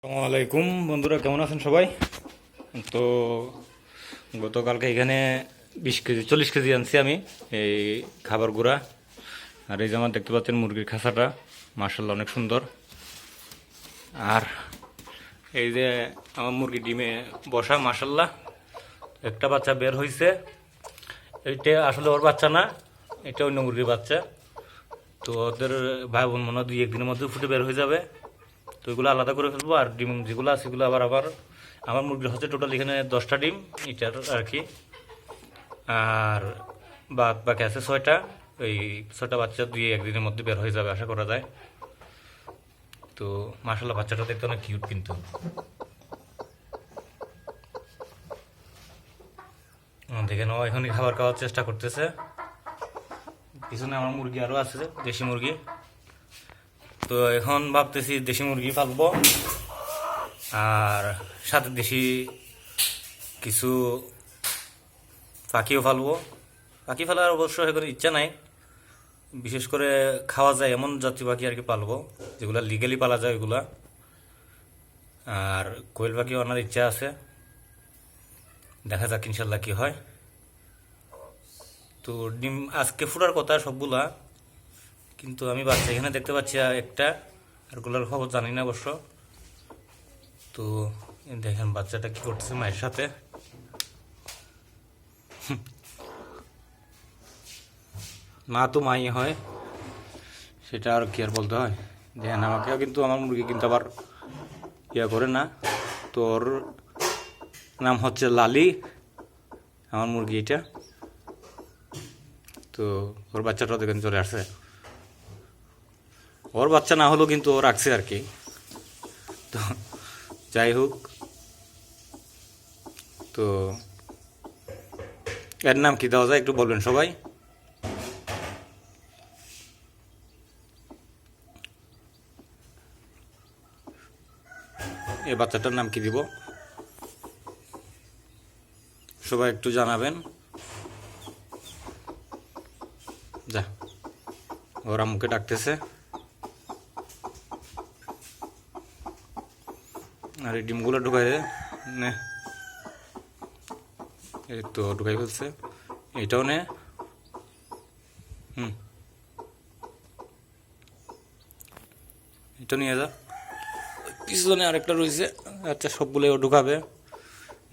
আসসালামু আলাইকুম বন্ধুরা, কেমন আছেন সবাই? তো গতকালকে এখানে 20 কেজি 40 কেজি আনছি আমি এই খাবার গুঁড়া। আর এই যে আমার দেখতে পাচ্ছেন মুরগির খাঁচাটা, মার্শাল্লাহ অনেক সুন্দর। আর এই যে আমার মুরগি ডিমে বসা, মার্শাল্লাহ একটা বাচ্চা বের হয়েছে। এইটা আসলে ওর বাচ্চা না, এটা অন্য মুরগির বাচ্চা। তো ওদের ভাই বোন মনে হয় 2-1 দিনের মধ্যে ফুটে বের হয়ে যাবে। তো এগুলো আলাদা করে ফেলবো। আর ডিম যেগুলো আছে সেগুলো আবার আমার মুরগির হচ্ছে টোটাল এখানে 10টা ডিম এটার আর কি। আর বাকি আছে 6টা। ওই 6টা বাচ্চা 2-1 দিনের মধ্যে বের হয়ে যাবে আশা করা যায়। তো মাশাআল্লাহ বাচ্চাটা দেখতে অনেক কিউট কিন্তু। দেখে নাও, এখনই খাবার খাওয়ার চেষ্টা করতেছে। পিছনে আমার মুরগি আরও আছে, দেশি মুরগি। তো এখন ভাবতেছি দেশি মুরগি পালবো, আর সাথে দেশি কিছু পাখিও পালবো। পাখি ফেলার অবশ্য এখন ইচ্ছা নাই, বিশেষ করে খাওয়া যায় এমন জাতীয় পাখি আর কি পালবো, যেগুলো লিগালি পালা যায় ওইগুলা। আর কোয়েল পাখিও আনার ইচ্ছা আছে, দেখা যাক ইনশাল্লাহ কি হয়। তো ডিম আজকে ফুটার কথা সবগুলা, কিন্তু আমি বাচ্চা এখানে দেখতে পাচ্ছি একটা, আর গুলার খবর জানি না অবশ্য। তো দেখেন বাচ্চাটা কি করতেছে মায়ের সাথে। মা তো মাই হয়, সেটা আর কি আর বলতে হয়। দেখেন আমাকেও কিন্তু আমার মুরগি কিন্তু আবার ইয়া করে না। তোর নাম হচ্ছে লালি আমার মুরগি এটা। তো ওর বাচ্চাটাও দেখেন চলে আসছে। ওর বাচ্চা না হলেও কিন্তু ও রাখছে আর কি। তো যাই হোক, তো এর নাম কি দেওয়া যায় একটু বলবেন সবাই। এই বাচ্চাটার নাম কি দিব সবাই একটু জানাবেন। যা, ওর আম্মুকে ডাকতেছে। আর এই ডিমগুলো ঢুকাই দে, নে। এই তো ঢুকাই ফেলছে, এইটাও নে। এটা নিয়ে যা। পিছনে আরেকটা রয়েছে, আচ্ছা সবগুলো ও ঢুকাবে,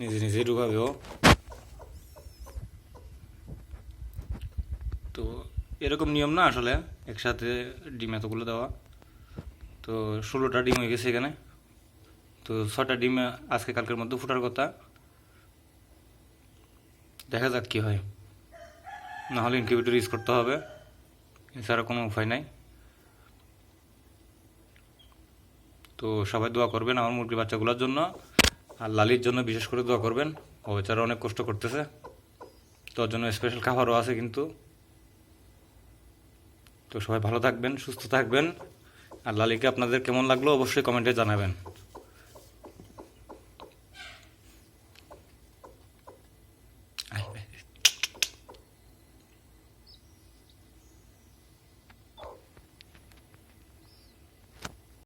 নিজে নিজেই ঢুকাবে ও। তো এরকম নিয়ম না আসলে একসাথে ডিম এতগুলো দেওয়া। তো 16টা ডিম হয়ে গেছে এখানে। তো 6টা ডিম আজকে কালকের মধ্যে ফুটার কথা, দেখা যাক কি হয়। নাহলে ইনকিউবেটর ইউজ করতে হবে, এছাড়া কোনো উপায় নাই। তো সবাই দোয়া করবেন আমার মুরগির বাচ্চাগুলোর জন্য, আর লালির জন্য বিশেষ করে দোয়া করবেন। ও বেচারা অনেক কষ্ট করতেছে, তো ওর জন্য স্পেশাল খাবারও আছে কিন্তু। তো সবাই ভালো থাকবেন, সুস্থ থাকবেন। আর লালিকে আপনাদের কেমন লাগলো অবশ্যই কমেন্টে জানাবেন।